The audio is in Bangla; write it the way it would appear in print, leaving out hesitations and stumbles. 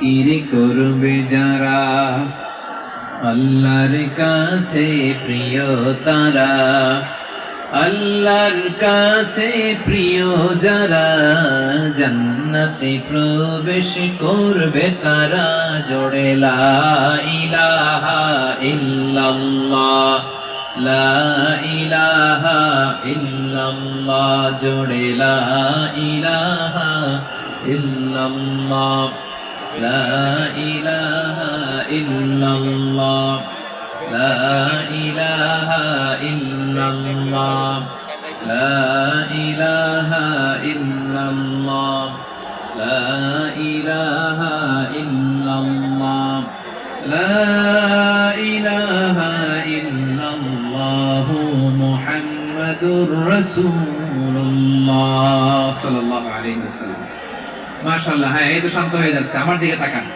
জিকির করবে যারা, আল্লাহর কাছে প্রিয় তারা, আল্লাহর কাছে প্রিয় যারা, জান্নাতে প্রবেশ করবে তারা। জোড়ে লা ইলাহা ইল্লাল্লাহ, লা ইলাহা ইল্লাল্লাহ, জোড়ে লা ইলাহা ইল্লাল্লাহ, লা ইলাহা ইল্লাল্লাহ, লা ইলাহা ইল্লাল্লাহ, লা ইলাহা ইল্লাল্লাহ, লা ইলাহা ইল্লাল্লাহ, লা ইলাহা ইল্লাল্লাহ, মুহাম্মাদুর রাসূলুল্লাহ সাল্লাল্লাহু আলাইহি ওয়াসাল্লাম। মাশাআল্লাহ। হ্যাঁ, এই তো শান্ত হয়ে যাচ্ছে, আমার দিকে তাকান।